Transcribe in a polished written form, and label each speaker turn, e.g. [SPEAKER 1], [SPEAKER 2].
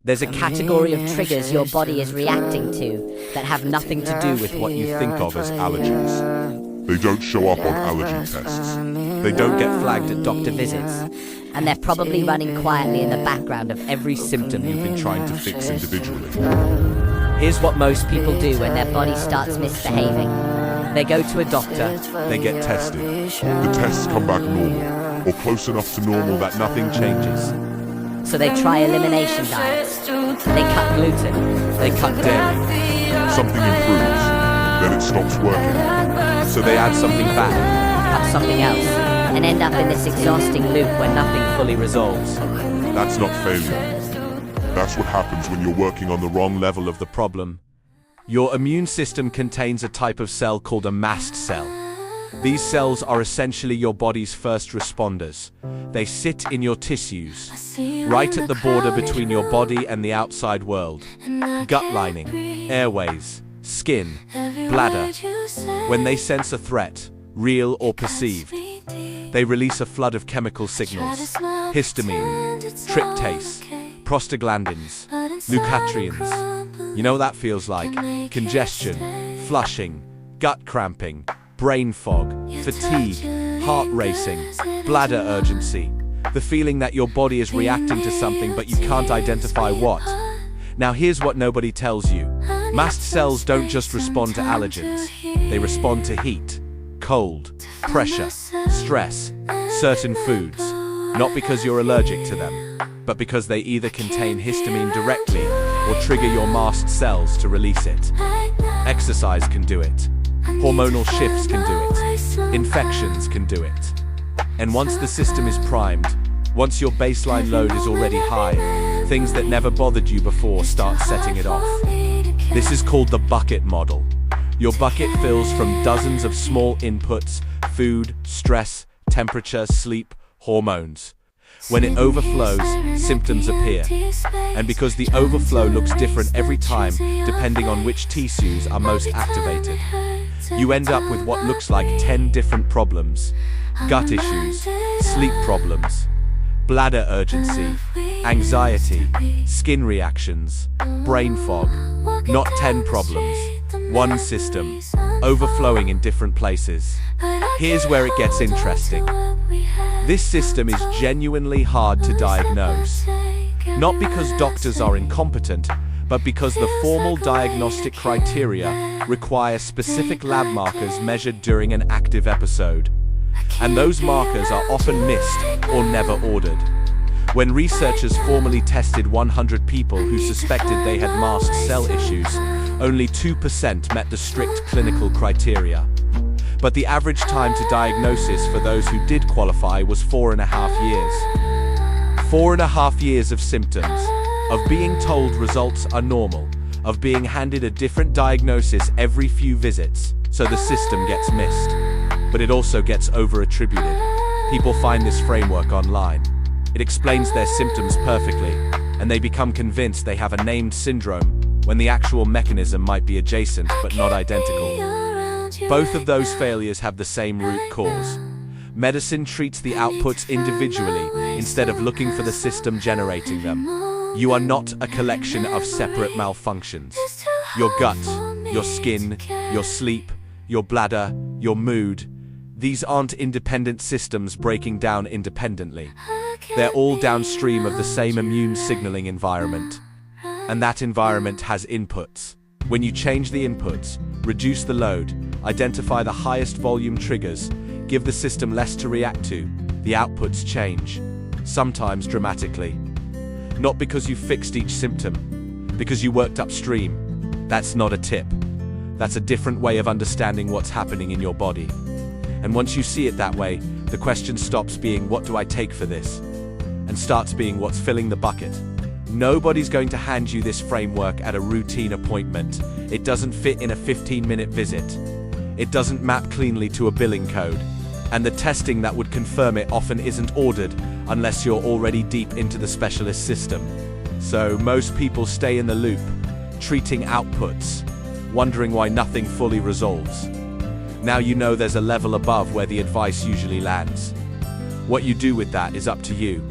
[SPEAKER 1] There's a category of triggers your body is reacting to that have nothing to do with
[SPEAKER 2] what you think of as allergies. They don't show up on allergy tests.
[SPEAKER 1] They don't get flagged at doctor visits. And they're probably running quietly in the background of every symptom
[SPEAKER 2] You've been trying to fix individually.
[SPEAKER 1] Here's what most people do when their body starts misbehaving. They go to a doctor.
[SPEAKER 2] They get tested. The tests come back normal, or close enough to normal that nothing changes.
[SPEAKER 1] So they try elimination diets. They cut gluten. They cut dairy.
[SPEAKER 2] Something improves, then it stops working.
[SPEAKER 1] So they add something back, cut something else, and end up in this exhausting loop where nothing fully resolves.
[SPEAKER 2] That's not failure. That's what happens when you're working on the wrong level of the
[SPEAKER 3] problem. Your immune system contains a type of cell called a mast cell. These cells are essentially your body's first responders. They sit in your tissues, right at the border between your body and the outside world. Gut lining, airways, skin, bladder. When they sense a threat, real or perceived, they release a flood of chemical signals: histamine, tryptase, prostaglandins, leukotrienes. You know what that feels like? Congestion, flushing, gut cramping, brain fog, fatigue, heart racing, bladder urgency. The feeling that your body is reacting to something but you can't identify what. Now here's what nobody tells you. Mast cells don't just respond to allergens. They respond to heat, cold, pressure, stress, certain foods. Not because you're allergic to them, but because they either contain histamine directly or trigger your mast cells to release it. Exercise can do it. Hormonal shifts can do it. Infections can do it. And once the system is primed, once your baseline load is already high, things that never bothered you before start setting it off. This is called the bucket model. Your bucket fills from dozens of small inputs: food, stress, temperature, sleep, hormones. When it overflows, symptoms appear. And because the overflow looks different every time, depending on which tissues are most activated, you end up with what looks like 10 different problems: gut issues, sleep problems, bladder urgency, anxiety, skin reactions, brain fog. Not 10 problems, one system, overflowing in different places. Here's where it gets interesting. This system is genuinely hard to diagnose. Not because doctors are incompetent, but because the formal diagnostic criteria require specific lab markers measured during an active episode. And those markers are often missed or never ordered. When researchers formally tested 100 people who suspected they had mast cell issues, only 2% met the strict clinical criteria. But the average time to diagnosis for those who did qualify was 4.5 years. 4.5 years of symptoms, of being told results are normal, of being handed a different diagnosis every few visits, so the system gets missed. But it also gets over-attributed. People find this framework online. It explains their symptoms perfectly, and they become convinced they have a named syndrome when the actual mechanism might be adjacent but not identical. Both of those failures have the same root cause. Medicine treats the outputs individually instead of looking for the system generating them. You are not a collection of separate malfunctions. Your gut, your skin, your sleep, your bladder, your mood, these aren't independent systems breaking down independently. They're all downstream of the same immune signaling environment. And that environment has inputs. When you change the inputs, reduce the load, identify the highest volume triggers, give the system less to react to, the outputs change, sometimes dramatically. Not because you fixed each symptom, because you worked upstream. That's not a tip. That's a different way of understanding what's happening in your body. And once you see it that way, the question stops being what do I take for this? And starts being what's filling the bucket. Nobody's going to hand you this framework at a routine appointment. It doesn't fit in a 15-minute visit. It doesn't map cleanly to a billing code. And the testing that would confirm it often isn't ordered unless you're already deep into the specialist system. So most people stay in the loop, treating outputs, wondering why nothing fully resolves. Now you know there's a level above where the advice usually lands. What you do with that is up to you.